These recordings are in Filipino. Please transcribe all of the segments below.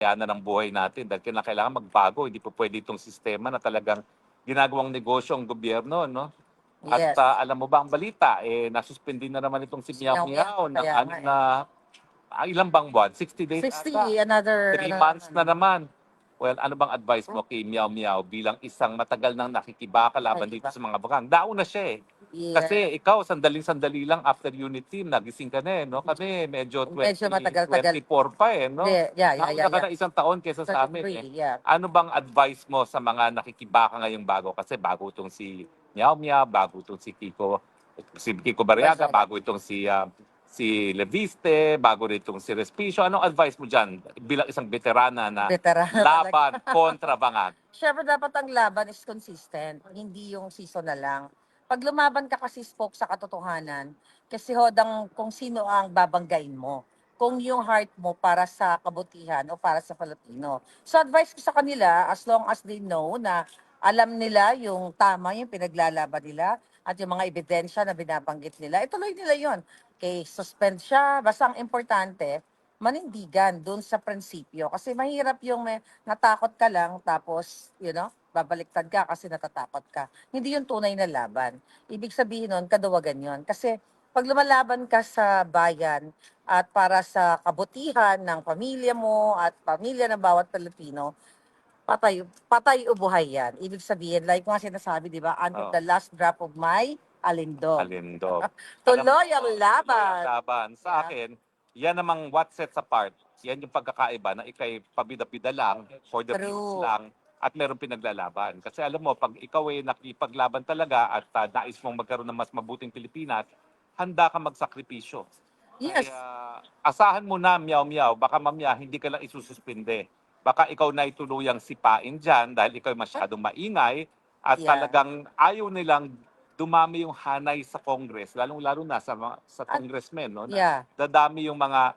na ng buhay natin dahil kailangan magbago. Hindi po pwede itong sistema na talagang ginagawang negosyo ang gobyerno, no? At Yes. alam mo ba ang balita, nasuspindi na naman itong si Miao Miao ng Kaya nga ilang bang buwan? 60 days 60, ata. another 3 months na naman. Well, ano bang advice mo kay Miao Miao bilang isang matagal nang nakikibaka laban dito sa mga bakang? Daon na siya eh. Kasi ikaw, sandaling-sandali lang after unit team, nagising ka na eh, no? Kami, medyo matagal-tagal. 24 pa eh, no? Nauna ka na isang taon kesa sa amin eh. 33, yeah. Ano bang advice mo sa mga nakikibaka ngayong bago? Kasi bago itong si Miao Miao, bago itong si Kiko Barriaga, bago itong si Leviste, bago itong si Respicio. Anong advice mo dyan bilang isang veterana na laban kontra bangag? Siyempre, dapat ang laban is consistent, hindi yung season na lang. Pag lumaban ka kasi spoke sa katotohanan, kasi hodang kung sino ang babanggain mo. Kung yung heart mo para sa kabutihan o para sa Filipino. So advice ko sa kanila, as long as they know na alam nila yung tama, yung pinaglalaban nila, at yung mga ebidensya na binabanggit nila, ituloy nila yon. Okay, suspend siya. Basta ang importante, manindigan dun sa prinsipyo. Kasi mahirap yung natakot ka lang, tapos, babaliktad ka kasi natatakot ka. Hindi yung tunay na laban. Ibig sabihin nun, kaduwagan yon. Kasi pag lumalaban ka sa bayan at para sa kabutihan ng pamilya mo at pamilya ng bawat Pilipino, patay o buhay yan. Ibig sabihin, like mga sinasabi, di ba, until the last drop of my alindog. Alindog. Tuloy ang laban. Laban. Sa akin, yan namang what sets apart. Yan yung pagkakaiba na ikay pabida-bida lang, for the views lang, at meron pinaglalaban. Kasi alam mo, pag ikaw ay nakipaglaban talaga at nais mong magkaroon ng mas mabuting Pilipinas, handa ka magsakripisyo. Yes. Kaya asahan mo na, Miao Miao, baka mamaya hindi ka lang isususpinde. Baka ikaw na ituluyang sipain dyan dahil ikaw masyadong maingay at talagang ayaw nilang dumami yung hanay sa Congress, lalong-lalo na sa congressmen, no? Dadami yung mga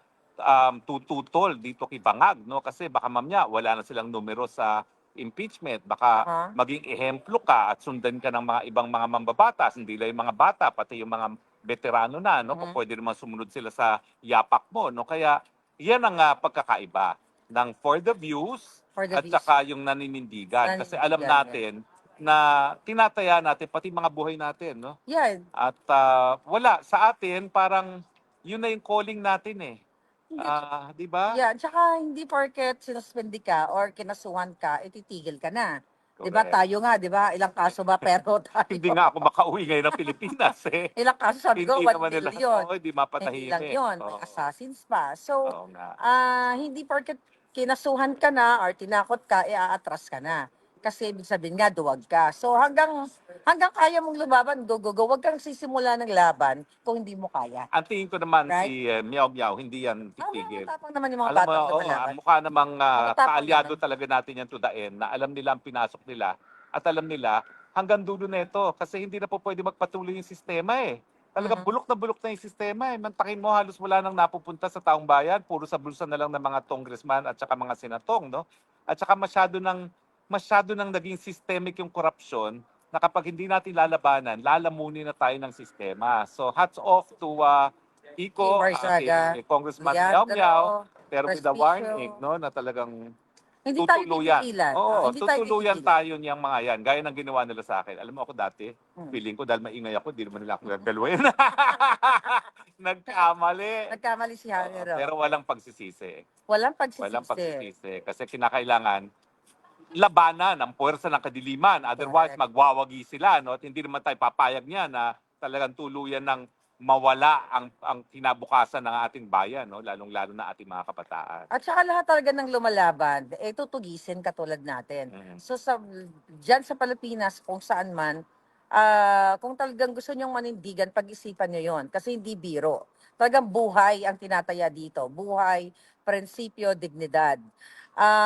tututol dito kay Bangag, no? Kasi baka mamaya wala na silang numero sa impeachment, baka maging ehemplo ka at sundan ka ng mga ibang mga mambabatas, hindi lang yung mga bata, pati yung mga veterano na, no? Pwede naman sumunod sila sa yapak mo, no? Kaya yan ang pagkakaiba ng for the views at saka yung naninindigan. Kasi alam natin na tinataya natin pati mga buhay natin, no? Yan. At wala sa atin parang yun na yung calling natin eh. Di ba? Yeah, tsaka hindi porket sinuspindi ka or kinasuhan ka, ititigil ka na. Di ba tayo nga, di ba? Ilang kaso ba pero tayo? Hindi nga ako makauwi ngayon ng Pilipinas eh. Ilang kaso sabi ko, Hindi 1 naman nila, million. hindi Hindi lang mapatahimik. yun, may assassins pa. So, Oo nga. hindi porket kinasuhan ka na or tinakot ka, aatras ka na. Kasi ibig sabihin nga, duwag ka. So hanggang kaya mong lumaban, go, go, go. Huwag kang sisimula ng laban kung hindi mo kaya. Ang tingin ko naman Right? si Miao Miao, hindi yan titigil. Matapang naman yung mga Alam mo, batang oo, lumalaban. mukha namang Matapang kaalyado naman. talaga natin yan to the end, na alam nila ang pinasok nila at alam nila hanggang dulo na ito kasi hindi na po pwede magpatuloy yung sistema eh. Talagang bulok na yung sistema eh. Mantakin mo, halos wala nang napupunta sa taong bayan, puro sa bulsa na lang ng mga congressman at saka mga senatong, no? At saka masyado nang naging systemic yung korupsyon na kapag hindi natin lalabanan, lalamunin na tayo ng sistema. So hats off to Kiko, Congressman Miao Miao, pero with the warning, no, na talagang Hindi tayo tutuluyan. titigilan. Oo, Hindi tayo tutuluyan titigilan. tayo niyang mga yan. Gaya ng ginawa nila sa akin. Alam mo ako dati, feeling ko dahil maingay ako, di naman nila ako gagalawan. Nagkamali. Nagkamali si Harry Ro. Pero walang pagsisisi. Walang Walang pagsisisi. pagsisisi. Kasi kinakailangan labanan ang puwersa ng kadiliman. Otherwise, magwawagi sila. No? At hindi naman tayo papayag niya na talagang tuluyan ng mawala ang kinabukasan ng ating bayan, no? Lalong-lalo na ating mga kabataan. At saka lahat talaga ng lumalaban, tutugisin katulad natin. So diyan sa Pilipinas, kung saan man, kung talagang gusto nyong manindigan, pag-isipan nyo yon. Kasi hindi biro. Talagang buhay ang tinataya dito. Buhay, prinsipyo, dignidad.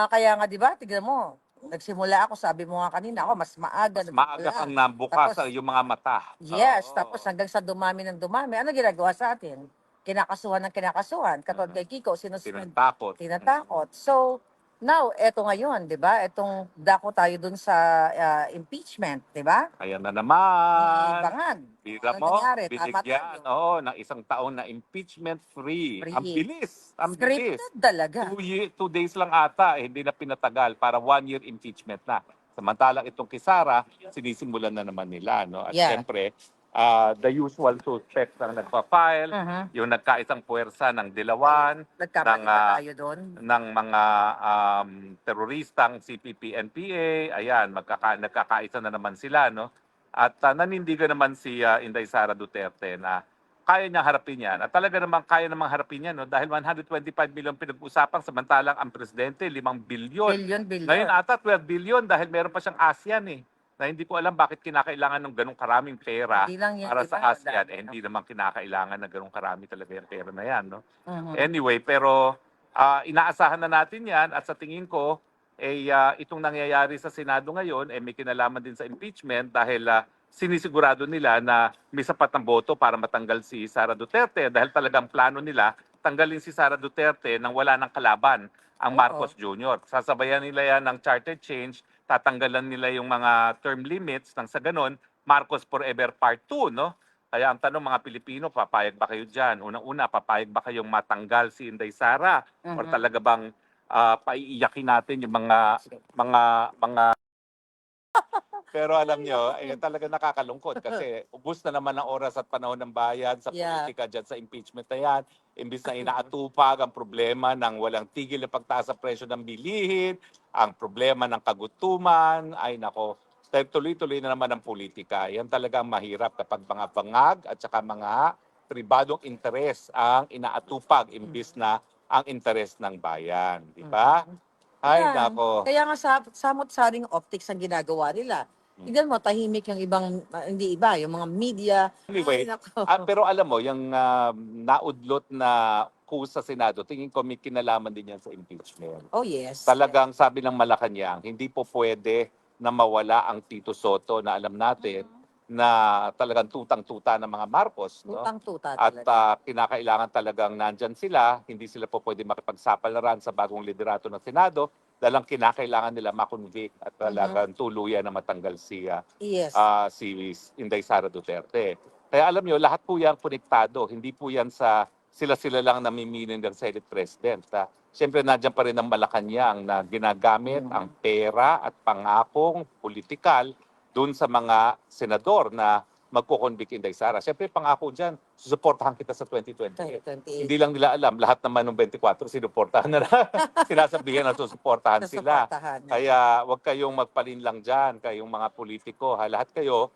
Kaya nga, di ba, tignan mo, nagsimula ako, sabi mo nga kanina, ako mas maaga. Maaga kang nabukas yung mga mata. Yes, tapos hanggang sa dumami ng dumami, ano ginagawa sa atin? Kinakasuhan ng kinakasuhan. Katulad kay Kiko, Tinatakot. tinatakot. So, Now, eto ngayon, 'di ba? Etong dako tayo dun sa impeachment, 'di ba? Ayan na Ni naman. Bangag. Bida Ano mo, nangyari? Tama binigyan, tayo. oo, ng isang taon na impeachment-free. Ang Free. bilis, ang bilis. Scripted talaga. 2 days lang ata, hindi na pinatagal para 1 year impeachment na. Samantalang itong Kisara, sinisimulan na naman nila, no? At Yeah. syempre, the usual suspects ang nagpa-file, Mhm. yung nagkaisang puwersa ng Dilawan, ng, Nagkamali ba tayo doon? ng mga teroristang CPP, NPA, ayan, nagkakaisa na naman sila, no? At nanindigan naman si Inday Sara Duterte na kaya niyang harapin yan. At talaga namang kaya namang harapin yan, no? Dahil 125 million pinag-usapan, samantalang ang presidente, 5 bilyon. Billion. Ngayon ata 12 billion dahil meron pa siyang ASEAN eh. Na hindi ko alam bakit kinakailangan ng ganong karaming pera Hindi lang yan, para iba, sa ASEAN. madami, no? Hindi naman kinakailangan ng ganong karami talaga yung pera na yan. No? Mhm. Anyway, pero inaasahan na natin yan at sa tingin ko, itong nangyayari sa Senado ngayon, may kinalaman din sa impeachment dahil sinisigurado nila na may sapat ng boto para matanggal si Sara Duterte dahil talagang plano nila tanggalin si Sara Duterte nang wala ng kalaban ang Marcos Jr. Sasabayan nila yan ng charter change, tatanggalan nila yung mga term limits nang sa ganon, Marcos Forever Part 2, no? Kaya ang tanong mga Pilipino, papayag ba kayo dyan? Unang-una, papayag ba kayong matanggal si Inday Sara? Or Mhm. talaga bang paiiyakin natin yung mga pero alam nyo, talaga nakakalungkot kasi ubos na naman ang oras at panahon ng bayan sa Yeah. politika dyan sa impeachment na yan. Imbis na inaatupag ang problema ng walang tigil na pagtaas sa presyo ng bilihin, ang problema ng kagutuman, ay nako, tuloy-tuloy na naman ang politika. Yan talaga ang mahirap kapag mga bangag at saka mga pribadong interes ang inaatupag imbis na ang interes ng bayan. Di ba? Ay, Yan. nako. Kaya nga samot-saring optics ang ginagawa nila. Tignan mo, tahimik yung ibang, hindi iba, yung mga media. Anyway, Ay, nako. pero alam mo, yung naudlot na kusa sa Senado, tingin ko may kinalaman din yan sa impeachment. Oh, yes. Talagang sabi ng Malacanang, hindi po pwede na mawala ang Tito Soto na alam natin na talagang tutang-tuta ng mga Marcos. No? Tutang-tuta At talaga. kinakailangan talagang nandyan sila, hindi sila po pwede makipagsapalaran sa bagong liderato ng Senado dahil ang kinakailangan nila makonvict at talagang tuluyan na matanggal Yes. si Inday Sara Duterte. Kaya alam nyo, lahat po yan konektado. Hindi po yan sa sila-sila lang namimili ng Senate President. Siyempre, nandiyan pa rin ang Malacanang na ginagamit ang pera at pangakong politikal dun sa mga senador na magkukonvict Inday Sara. Siyempre, pangako dyan, susuportahan kita sa 2028. 28. Hindi lang nila alam, lahat naman ng 24, sinuportahan na sinasabihan na susuportahan sila. Nasuportahan na. Kaya huwag kayong magpalinlang dyan, kayong mga politiko. Lahat kayo,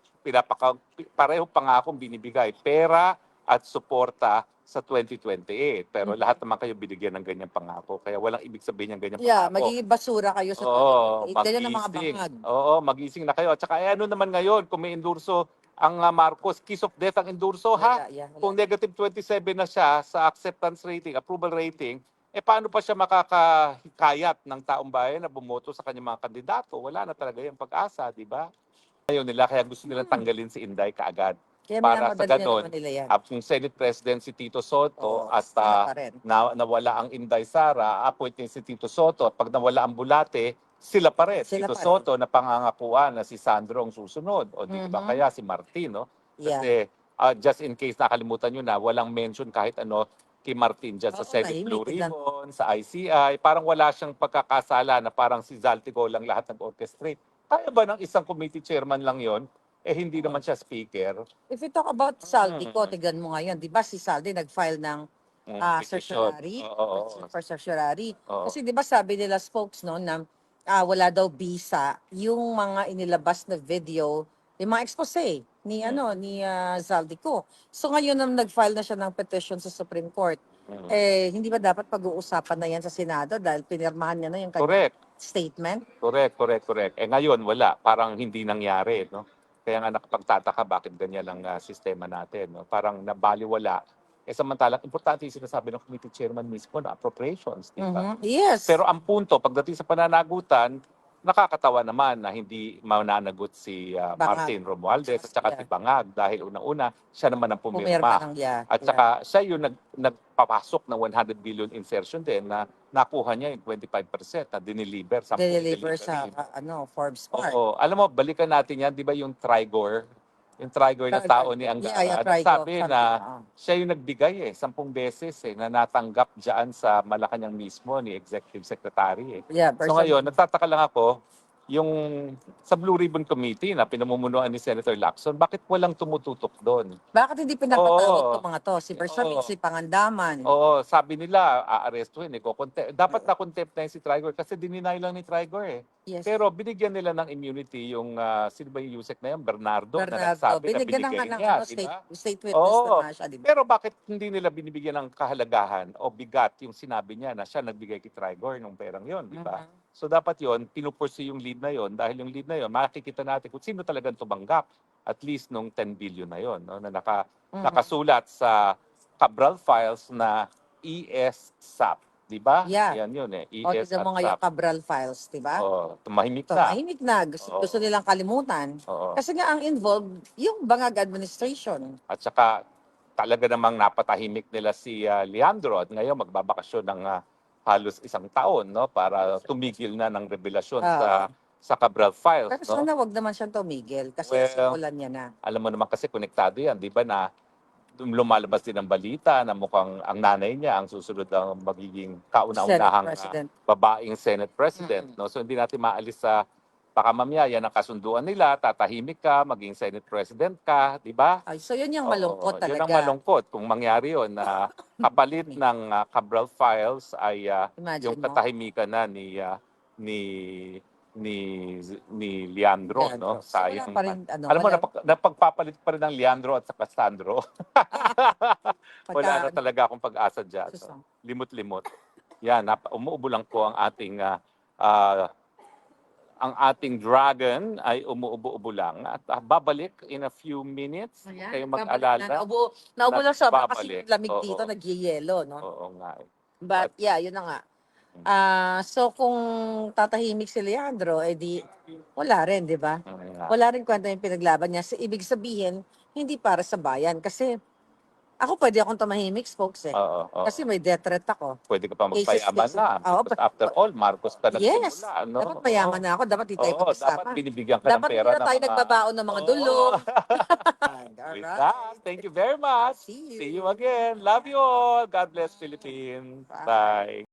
pareho pangakong binibigay, pera at suporta sa 2028. Pero lahat naman kayo binigyan ng ganyang pangako. Kaya walang ibig sabihin ng ganyang Yeah, pangako. magiging basura kayo sa Oo, 2028. Ganyan ang mga mag-ising. bangag. Oo, mag-ising na kayo. At saka ano naman ngayon, kung may endorso ang Marcos, kiss of death ang endorso, ha? Yeah, Kung negative 27 na siya sa acceptance rating, approval rating, paano pa siya makakahikayat ng taong bayan na bumoto sa kanyang mga kandidato? Wala na talaga yung pag-asa, di ba? Ayaw nila, kaya gusto nilang tanggalin si Inday kaagad. Kaya Para sa minamadali na ganon, naman nila yan. kung Senate President si Tito Soto Oo, at sila pa rin. nawala ang Inday Sara, appointing si Tito Soto at pag nawala ang Bulate, sila pa rin. Sila Tito pa rin. Soto na pangangakuan na si Sandro ang susunod. O di ba kaya si Martin, no? Kasi just in case nakalimutan nyo na, walang mention kahit ano kay Martin dyan sa Oo, Senate tahimik, Blue biglang- Ribbon, sa ICI. Parang wala siyang pagkakasala na parang si Zaltico lang lahat nag-orchestrate. Kaya ba ng isang committee chairman lang yon? Hindi naman siya speaker. If we talk about Saldi ko, tignan mo ngayon, di ba si Saldi nag-file ng Petition. certiorari? Oo. For certiorari. Oo. Kasi di ba sabi nila spokes no, na wala daw visa yung mga inilabas na video, yung mga expose ni ni Zaldico. So ngayon nang nag-file na siya ng petition sa Supreme Court, hindi ba dapat pag-uusapan na yan sa Senado dahil pinirmahan niya na yung kanyang Correct. statement? Correct. Ngayon, wala. Parang hindi nangyari, no? Kaya nga nakapagtataka bakit ganyan ang sistema natin, no? Parang nabaliwala. Samantalang, importante yung sinasabi ng committee chairman mismo na appropriations, di ba? Yes. Pero ang punto, pagdating sa pananagutan, nakakatawa naman na hindi mananagot si Bangag. Martin Romualdez at saka si Yeah. Bangag dahil unang-una siya naman ang Pumirma pumirma. ng yeah. At saka siya yung nagpapasok ng 100 billion insertion din na nakuha niya yung 25% na dineliver, 10 Deliver sa delivery. Forbes Park. Oo, alam mo, balikan natin yan, di ba yung Trigor? Yung Trigor na tao ni Angara, Yeah, Trigo, nagsabi something, na siya yung nagbigay 10 beses na natanggap dyan sa Malacanang mismo ni Executive Secretary. Yeah, So ngayon, nagtataka lang ako, yung sa Blue Ribbon Committee na pinamumunuan ni Senator Lacson, bakit walang tumututok doon? Bakit hindi pinapatawag Oo. itong mga to? Si Bersamin, Oo. si Pangandaman. Oo, sabi nila, aarestuhin, dapat na-contempt na yun si Trigor kasi dininay lang ni Trigor Yes. Pero binigyan nila ng immunity yung, sino ba yung Yusek na yan? Bernardo, na Bernardo, nagsabi na binigyan binigay ng niya, di state, ba? state witness Oo. na siya, di ba? Pero bakit hindi nila binibigyan ng kahalagahan o bigat yung sinabi niya na siya nagbigay kay Trigor ng perang yon, di ba? So dapat yon pinupursue yung lead na yon dahil yung lead na yon makikita natin kung sino talagang tumanggap at least nung 10 billion na yon, no, na nakasulat sa Cabral Files na ES-SAP, di ba? Yeah. Yan yun O, ES tignan at mo nga yung SAP. Cabral Files, di ba? Oh, tumahimik So, na. mahimik na. Gusto Oo. nilang kalimutan. Oo. Kasi nga ang involved, yung Bangag administration. At saka talaga namang napatahimik nila si Leandro at ngayon magbabakasyon ng halos 1 taon, no, para tumigil na ng revelasyon sa Cabral Files, Pero no. sana wag naman siyang tumigil kasi Well, simulan niya na. Alam mo naman kasi konektado yan, di ba, na lumalabas din ang balita na mukhang ang nanay niya ang susunod ang magiging kauna-unahang President. babaeng Senate President. No? So hindi natin maalis sa baka mamaya yan ang kasunduan nila, tatahimik ka, maging Senate President ka, di ba? Ay, so yun yung malungkot talaga. Yun ang malungkot kung mangyari yun na kapalit ng Cabral Files ay Imagine yung mo. katahimikan na ni Leandro, no? So, wala Sayang. pa rin, Alam mo, napagpapalit pa rin ng Leandro at saka Sandro. Wala na talaga akong pag-asa dyan. So, limot-limot. Yan, umuubo lang po ang ating dragon ay umuubo-ubo lang at babalik in a few minutes. Kayo mag-alala. Naubo lang siya kasi Babalik. lamig Oo. dito, nagyeyelo, no? Oo nga. But yeah, yun na nga. So kung tatahimik si Leandro, edi wala rin, di ba? Wala rin kwenta yung pinaglaban niya. So, ibig sabihin, hindi para sa bayan. Kasi ako pwede akong tumahimik, folks eh. Oo. Kasi may death threat ako. Pwede ka pa magpayaman Cases. na. Oo, Because after all, Marcos ka Yes. nagsimula. No? Dapat mayaman na ako. Dapat di tayo Oo, dapat pag-usapan. binibigyan ka ng Dapat pera hindi na tayo nagbabaon ng mga dulong. With that, thank you very much. See you. See you again. Love you all. God bless Philippines. Bye. Bye.